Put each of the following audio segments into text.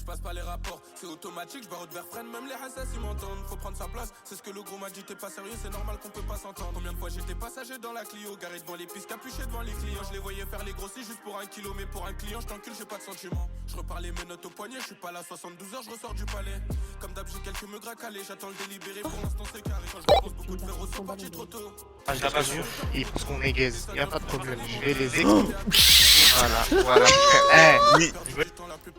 Passe pas les rapports, c'est automatique, je barre vers freine, même les hassas ils m'entendent, faut prendre sa place, c'est ce que le gros m'a dit, t'es pas sérieux, c'est normal qu'on peut pas s'entendre. Combien de fois j'étais passager dans la Clio, garé devant les pistes, capuché devant les clients, je les voyais faire les grossis juste pour 1 kilo, mais pour un client, je t'encule, j'ai pas de sentiments. Je repars les menottes au poignet, je suis pas là 72 heures, je ressors du palais. Comme d'hab, j'ai quelques meugres à caler, j'attends le délibéré, pour l'instant c'est carré, quand je pense beaucoup de frères sont partis trop tôt. Ah, je rassure, ils pensent qu'on est gaze, y'a pas de problème, je vais les expliquer. Voilà. Eh,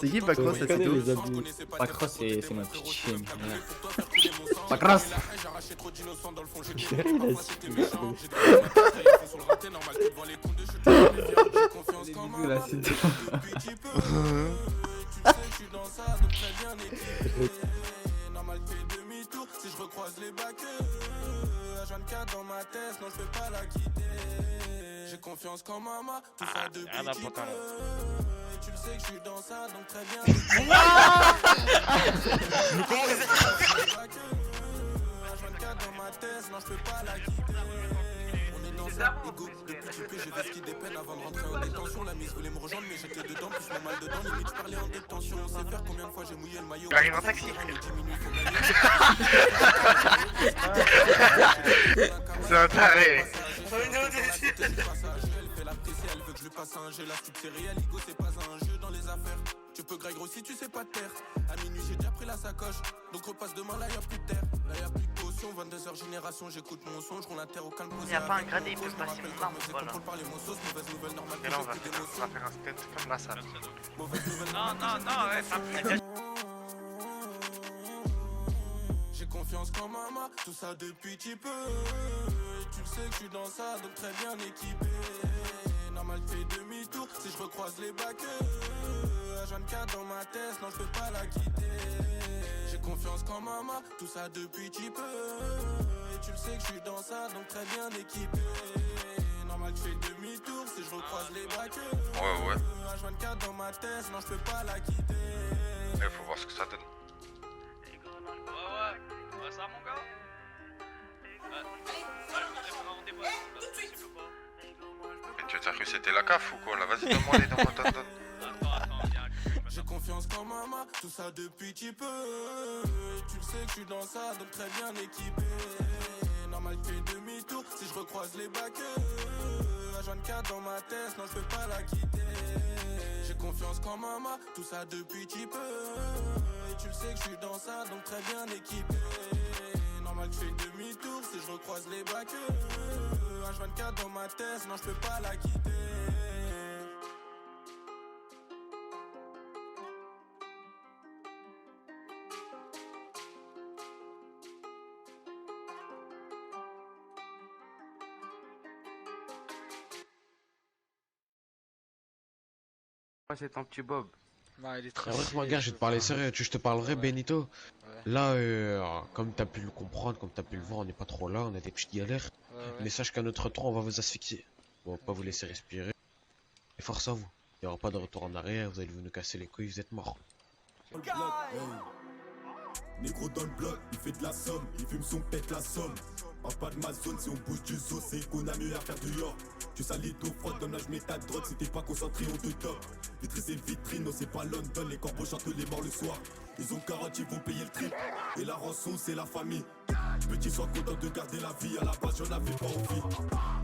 c'est qui Pacross? Ça connais les abus. Pacross c'est ma petite chienne. Pacross. Là c'est normal que fais demi-tour si je recroise les bacs. H24 dans ma tête, non je vais pas la quitter. J'ai confiance qu'en maman, tout ça depuis petit peu. Et tu le sais que je suis dans ça, donc très bien. H24 dans ma tête, non je vais pas la quitter. On est dans ça, ego, depuis petit peu j'ai vesqué des peines avant de rentrer en détention. La mise voulait me rejoindre mais j'étais dedans, plus mon mal dedans. Limite je parlais en détention, on sait faire combien de fois j'ai mouillé le maillot. J'arrive en taxi. C'est un taré. Elle fait l'apprécier, elle veut que je lui passe un jeu. La suite c'est réel, Igo c'est pas un jeu dans les affaires. Tu peux grailler gros si tu sais pas te taire. À minuit j'ai déjà pris la sacoche, donc repasse demain, là y'a plus de terre. Là y'a plus de potion, 22h génération, j'écoute mon son, je roule la terre au calme. Y'a pas un gradé, il peut passer mon arme, voilà. Et là on va faire un stunt comme la salle. Non, ouais, j'ai confiance qu'en maman, tout ça depuis petit peu. Et tu le sais que je suis dans ça, donc très bien équipé. Normal que fais demi-tour si je recroise les bacs. H24 dans ma tête, non je peux pas la quitter. J'ai confiance qu'en maman, tout ça depuis petit peu. Et tu le sais que je suis dans ça, donc très bien équipé. Normal que je fais demi-tour si je recroise les bacs. Ouais. H24 dans ma tête, non je peux pas la quitter. Mais faut voir ce que ça donne. Ouais, ça mon gars. Mais tu t'as cru c'était la CAF ou quoi là? Vas-y donne-moi les donne. J'ai confiance qu'en maman, tout ça depuis petit peu. Et tu le sais que je suis dans ça, donc très bien équipé. Normal que fais demi-tour si je recroise les bacs. H24 dans ma tête, non je peux pas la quitter. J'ai confiance qu'en maman, tout ça depuis petit peu. Et tu le sais que je suis dans ça, donc très bien équipé. Normal que je fais demi-tour si je recroise les bacs. H24 dans ma tête, non je peux pas la quitter. C'est ton petit Bob. Non, il est très Regarde, je vais te parler sérieux, je te parlerai Benito. Là, comme t'as pu le comprendre, comme t'as pu le voir, on n'est pas trop là, on a des petites galères. Mais sache qu'à notre tour, on va vous asphyxier. On va pas vous laisser respirer. Et force à vous. Il n'y aura pas de retour en arrière, vous allez nous casser les couilles, vous êtes morts. Négro dans le bloc, il fait de la somme, il fume son pète la somme. Parle pas de ma zone, si on bouge du zoo, c'est qu'on a mieux à faire du York. Tu salis tout froid, dans l'âge méta drogue, si t'es pas concentré, on te top. Vitrine c'est vitrine, non c'est pas London, les corbeaux chantent les morts le soir. Ils ont 40, ils vont payer le trip, et la rançon c'est la famille. Petit sois content de garder la vie, à la base j'en avais pas envie.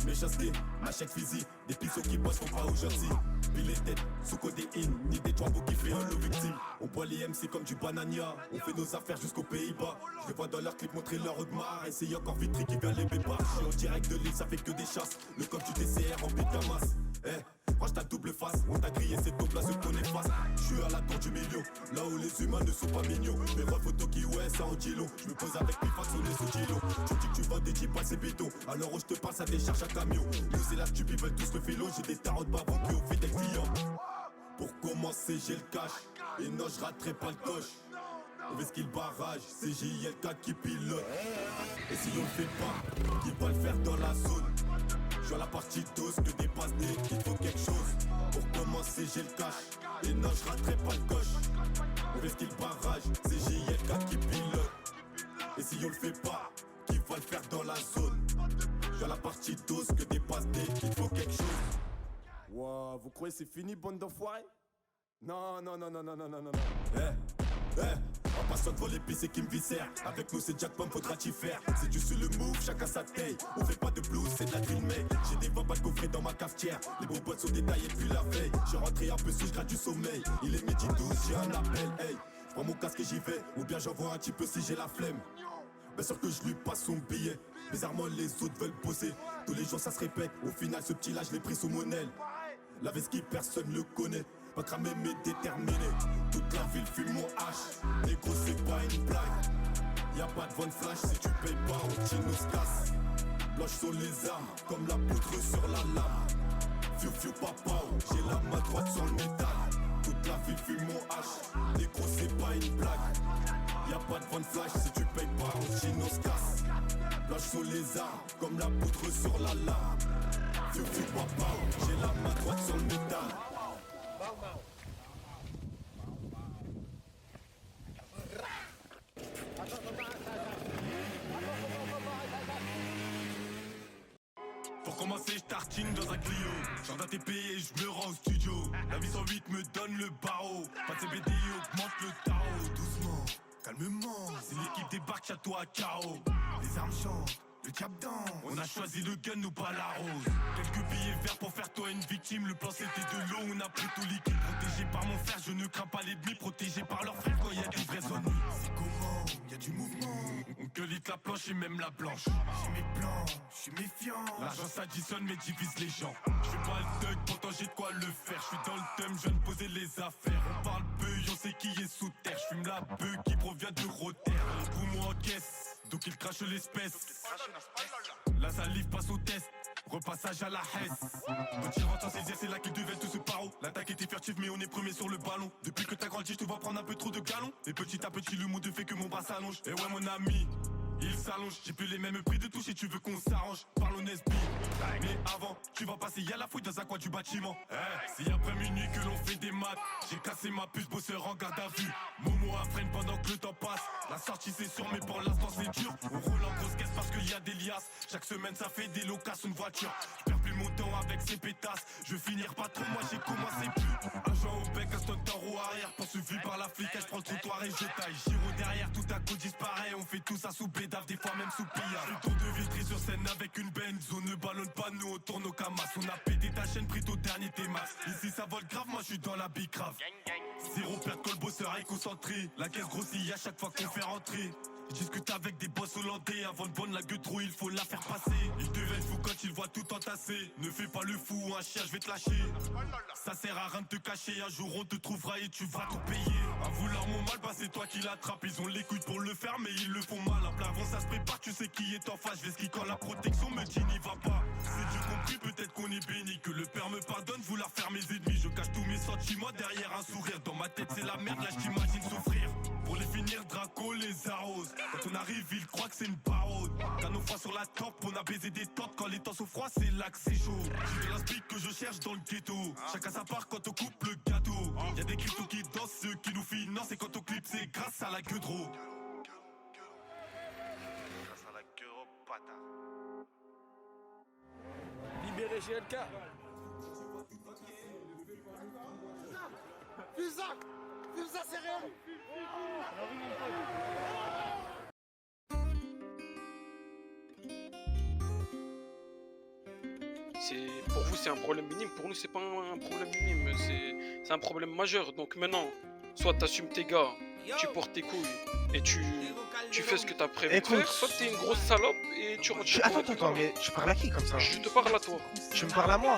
Mais chasteté, ma chèque physique, des pissos qui bossent font pas au jersey. Puis les têtes, sous codéine, ni des trois qui fait un lot victime. On boit les MC comme du banania, on fait nos affaires jusqu'aux Pays-Bas. Je les vois dans leur clip montrer leur Audemars, et c'est encore Vitry qui vient les bébards. Je suis en direct de l'île, ça fait que des chasses, le code du DCR en pétamas. Range ta double face, on t'a grillé cette double là se connaît face. Je suis à la tour du million, là où les humains ne sont pas mignons. Mes refs photos qui ouais ça en dit long. Je me pose avec mes faces, on est sous kilo. Tu dis que tu vends des jeeps c'est béton, alors où je te parle ça décharge à camion. Nous c'est la stupide, veulent tous le vélo. J'ai des tarots de bavon qui ont fait des clients. Pour commencer j'ai le cash, et non je raterai pas le coche. On veut ce qu'il barrage, c'est JLK qui pilote. Et si on le fait pas, qui va le faire dans la zone? Je suis à la partie douce, que des passes D, qu'il faut quelque chose. Pour commencer j'ai le cash, et non je raterai pas le coche. On veut ce qu'il barrage, c'est JLK qui pilote. Et si si on le fait pas, qui va le faire dans la zone? J'ai la partie douce que des pastés, il faut quelque chose. Wow, vous croyez c'est fini, bande d'enfoirés? Non. En passant devant les pistes qui me viscèrent. Avec nous c'est Jack Pump, faudra t'y faire. C'est du sur le move, chacun sa taille. On fait pas de blues, c'est de la drill mec. J'ai des vents de coffret dans ma cafetière. Les beaux boîtes sont détaillées depuis la veille. J'ai rentré un peu sous, je gratte du sommeil. Il est midi 12, j'ai un appel, hey. Prends mon casque et j'y vais, ou bien j'envoie un petit peu si j'ai la flemme. Bien sûr que je lui passe son billet. Bizarrement les autres veulent bosser. Tous les jours ça se répète, au final ce petit là je l'ai pris sous mon aile. La vesquille personne le connaît. Pas cramé mais déterminé. Toute la ville fume mon hache. Négro c'est pas une blague. Y'a pas de bonne flash si tu payes pas on tire nous se casse. Blanche sur les armes comme la poudre sur la lame. Fiu fiu papa j'ai la main droite sur le métal. Toute la ville fume mon hache. Négro c'est pas une blague. Y'a pas de bonne flash si tu payes pas on tire nous se casse. Blanche sur les armes comme la poudre sur la lame. Fiu fiu papa j'ai la main droite sur le métal. Pour commencer, je tartine dans un Clio. J'en t'es payé et je me rends au studio. La vie 108 me donne le barreau. Pas de CBD, augmente le tarot. Doucement, calmement. Si l'équipe débarque, à toi à carreau. Les armes chantent. Le cap down. On a choisi le gun ou pas la rose. Quelques billets verts pour faire toi une victime. Le plan c'était de l'eau, on a pris tout liquide. Protégé par mon frère, je ne crains pas l'ennemi. Protégé par leur frère quand y a des vrais ennuis. C'est comment, y a du mouvement. On gueulite la planche et même la blanche. J'ai mes plans, je suis méfiant. L'argent s'additionne mais divise les gens. Je fais pas le thug, pourtant j'ai de quoi le faire. Je suis dans le thème, je viens de poser les affaires. On parle peu, on sait qui est sous terre. Je fume la beuh qui provient de Rotter. Pour moi en caisse. Donc il crache l'espèce. La salive passe au test. Repassage à la Hesse. Petit rentre en saisir, c'est là qu'ils devaient tous se paro. L'attaque était furtive mais on est premier sur le ballon. Depuis que t'as grandi je te vois prendre un peu trop de galons. Et petit à petit le monde fait que mon bras s'allonge. Et ouais mon ami, il s'allonge. J'ai plus les mêmes prix de touche et tu veux qu'on s'arrange. Parle au Nesby. Mais avant, tu vas passer y'a la fouille dans un coin du bâtiment. Si après minuit que l'on fait des maths, j'ai cassé ma puce, bosseur en garde à vue. Momo a freine pendant que le temps passe. La sortie c'est sûr mais pour l'instant c'est dur. On roule en grosse caisse parce qu'il y a des liasses. Chaque semaine ça fait des locations de voiture. Je perds plus mon temps avec ces pétasses. Je veux finir pas trop, moi j'ai commencé plus. Agent au bec, un stunt en roue arrière. Poursuivi par la flic, je prends le trottoir et je taille. Giro derrière, tout à coup disparaît. On fait tout ça sous bédave, des fois même sous pillard. Le tour de Vitry sur scène avec une benz. On ne ballonne pas, nous on tourne au camas. On a pété ta chaîne, pris au dernier T-Max. Ici ça vole grave, moi je suis dans la bicrave. Zéro perte, col bosseur est concentré. La caisse grossit à chaque fois qu'on fait rentrer. Je discute avec des boss hollandais. Avant de bonne la gueule trop, il faut la faire passer. Il devait être fou quand il voit tout entassé. Ne fais pas le fou, un chien, je vais te lâcher. Ça sert à rien de te cacher. Un jour on te trouvera et tu vas tout payer. À vouloir mon mal, bah c'est toi qui l'attrape. Ils ont les couilles pour le faire, mais ils le font mal. En plein vent, ça se prépare, tu sais qui est en face. Je vais ski quand la protection me dit n'y va pas. C'est Dieu compris, peut-être qu'on est béni. Que le père me pardonne, vouloir faire mes ennemis. Je cache tous mes sentiments derrière un sourire. Dans ma tête, c'est la merde, là je t'imagine souffrir. Pour les finir, Draco les arrose. Quand on arrive, ils croient que c'est une parode. T'as nos fois sur la top, on a baisé des tops. Quand les temps sont froids, c'est là que c'est chaud. J'ai de l'inspic que je cherche dans le ghetto. Chacun sa part quand on coupe le gâteau. Y'a des cryptos qui dansent, ceux qui nous financent. Et quand on clip, c'est grâce à la queue de ro. Grâce à la queue au bâtard. Libéré GLK. Fusa, c'est réel. Pour vous c'est un problème minime, pour nous c'est pas un problème minime, c'est un problème majeur. Donc maintenant, soit t'assumes tes gars, tu portes tes couilles et tu fais ce que t'as prévu de faire, soit t'es une grosse salope et tu rentres chez toi. Attends, mais tu parles à qui comme ça? Je te parle à toi. Tu me parles à moi?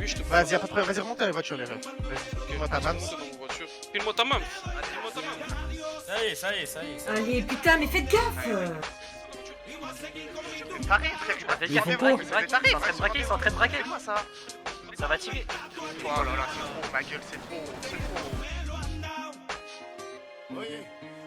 Oui, je te parle. Vas-y, à peu près, vas-y, remonte à la voiture, les refs. Vas-y, file-moi ta main. File-moi ta main. Ça y est. Allez, putain, mais faites gaffe! Pareil, frère, tu m'avais dit, ils sont en train de braquer, quoi ça? Ça va tirer. Oh là là, c'est trop, ma gueule, c'est trop. Oye,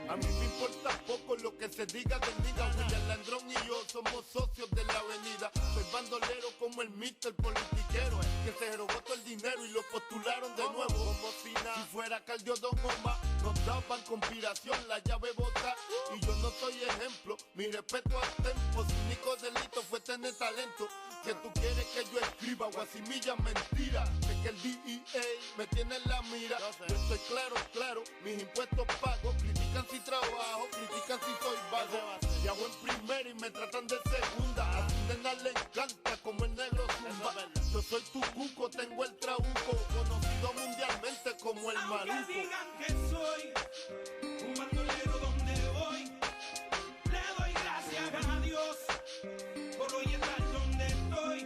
a mí me importa poco lo que se diga del nigga. William Landrón y yo somos socios de la avenida. Soy bandolero como el Mr. Politiquero, que se robó todo el dinero y lo postularon de nuevo. Como si fuera Cardio Don Omar, nos daban conspiración, la llave bota. Y yo no soy ejemplo, Mi respeto al tempo, su único delito fue tener talento. Que tú quieres que yo escriba guasimillas mentiras. Es que el DEA me tiene en la mira. Yo estoy claro, mis impuestos pago. Critican si trabajo, critican si soy vago. Y hago en primera y me tratan de segunda. A su nena le encanta como el negro zumba. Yo soy tu cuco, tengo el trabuco. Conocido mundialmente como el maluco. Aunque digan que soy un bandolero donde voy, le doy gracias a Dios por hoy estar donde estoy.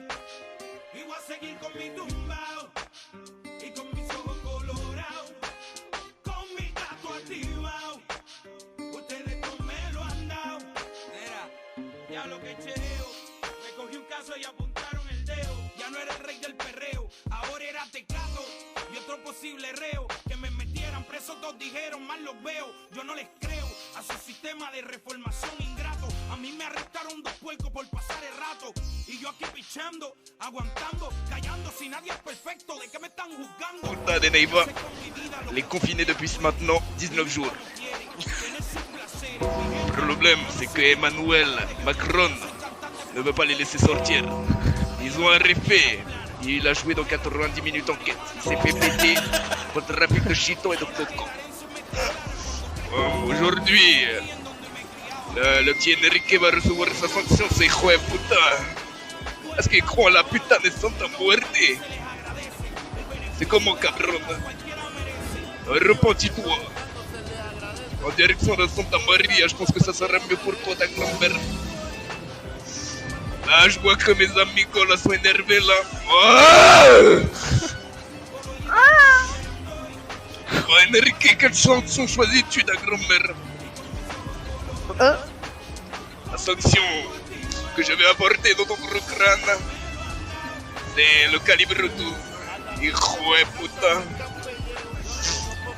Y voy a seguir con mi tumbao y con mis ojos colorados, con mi gato activado. Ustedes no me lo han dado. Mira, ya lo que chereo, me cogí un caso y apuntaron el dedo. Ya no era el rey del perreo, ahora era Tecato y otro posible reo. Que me metieran preso, todos dijeron, mal los veo. Yo no les creo a su sistema de reformación ingrato. A mí me arrestaron 2 puercos por pasar el rato. Y yo aquí pichando, aguantando, callando. Si nadie es perfecto, ¿de qué me están juzgando? Putain de Neiva, les confinés depuis maintenant 19 jours. Le problème, c'est que Emmanuel Macron ne veut pas les laisser sortir. Ils ont arrêté. Il a joué dans 90 minutes enquête. Il s'est fait péter pour le trafic de chiton et de coco. Aujourd'hui, le petit Enrique va recevoir sa sanction, c'est quoi, putain? Parce qu'il croit en la putain de Santa Muerte. C'est comment, cabron? Repentis-toi. En direction de Santa Maria, je pense que ça sera mieux pour toi, ta grand-mère. Là, je vois que mes amis là sont énervés là. Oh Enrique, quelle sanction choisis-tu, ta grand-mère? La sanction que je vais apporter dans ton gros crâne, c'est le calibre 12. Hijo de putain.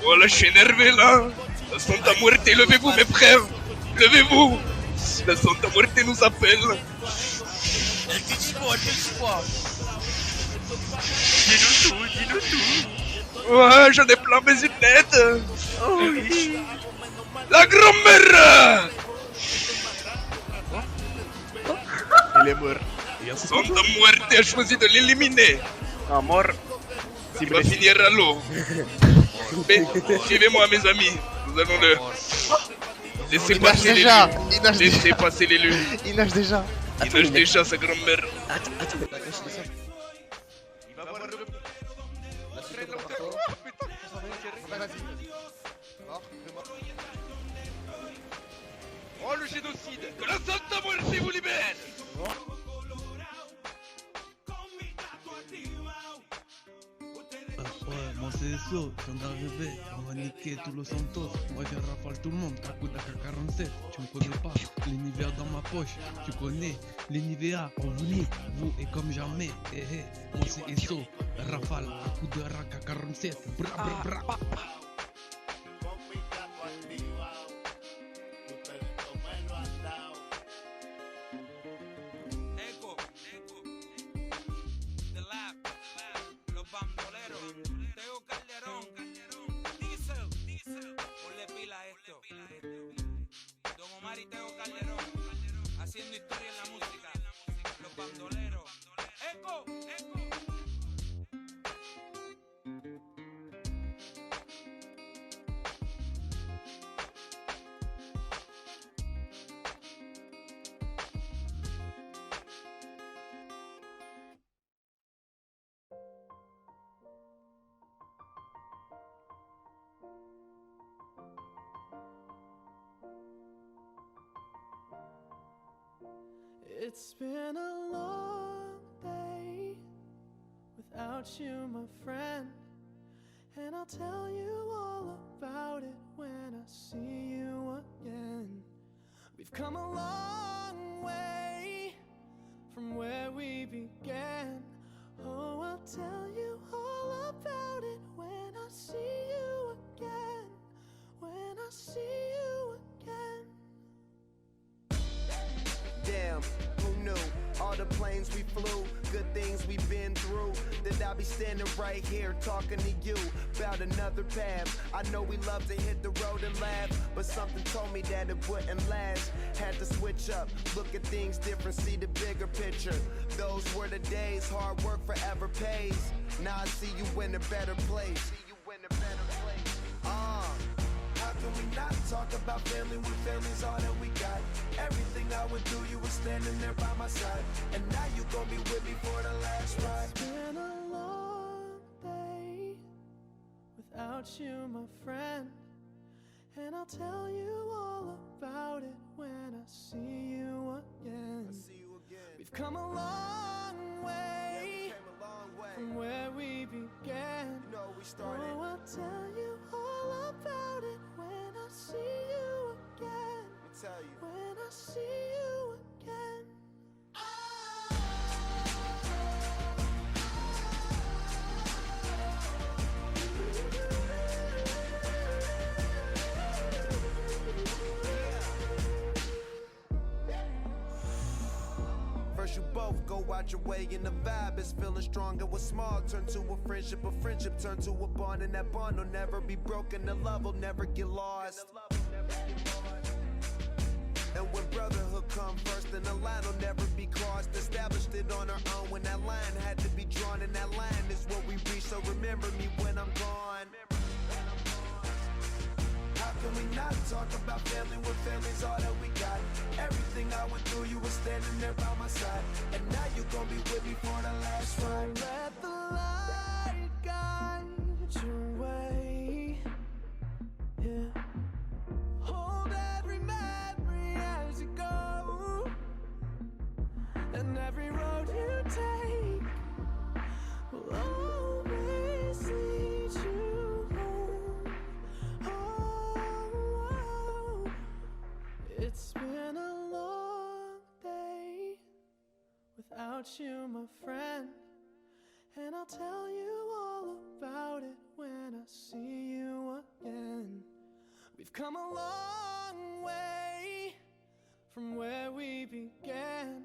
Voilà, je suis énervé là. La Santa Muerte, levez-vous mes frères. Levez-vous. La Santa Muerte nous appelle. Dis-nous tout. Ouais, j'en ai plein mes lunettes. Oh oui. La grand-mère. Il est mort. Santa Muerte a choisi de l'éliminer. Ah, mort. Il va finir à l'eau. Suivez-moi mes amis. Nous allons le... Laissez Il nage passer les déjà. lunes. Il nage Laissez déjà. passer les lunes. Il nage déjà. Il nage déjà sa grand-mère. Il va voir le... Oh le génocide. Que la Santa Muerte vous libère. Ouais, moi c'est ça, je viens d'arriver, on va niquer tous los Santos. Moi je rafale tout le monde, à coup d'AK-47. Tu me connais pas, l'univers dans ma poche. Tu connais, l'univers, on vous nique, vous et comme jamais. Eh eh, moi c'est ESO, rafale, à coup de AK-47. Bra bra bra. Haciendo historia en la música, los bandoleros. ¡Eco! ¡Eco! It's been a long day without you, my friend, and I'll tell you all about it when I see you again. We've come a long way from where we began. Oh, I'll tell you all about it when I see you again. When I see you again. Damn, who knew? All the planes planes we flew, good things we've been through. That I'll be standing right here talking to you about another path. I know we love to hit the road and laugh, but something told me that it wouldn't last. Had to switch up, look at things different, see the bigger picture. Those were the days, hard work forever pays. Now I see you in a better place. How can we not talk about family when family's all that we got? Everything I would do, you were standing there by my side. And now you gon' be with me for the last ride. It's been a long day without you, my friend. And I'll tell you all about it when I see you again. We've come a long way from where we began. Oh, I'll tell you all about it when I see you again. When I see you again. First you both go out your way and the vibe is feeling strong. And what's small turn to a friendship turn to a bond. And that bond will never be broken, the love will never get lost. And when brotherhood come first, then the line will never be crossed. Established it on our own when that line had to be drawn. And that line is what we reach, so remember me when I'm gone. How can we not talk about family when family's all that we got? Everything I went through, you were standing there by my side. And now you gon' be with me for the last ride. Let the light guide your way. Yeah. Hold every memory as you go, and every road you take will always lead you home. Oh, it's been a long day without you, my friend. And I'll tell you all about it when I see you again. We've come a long way from where we began.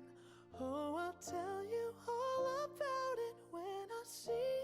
Oh, I'll tell you all about it when I see you.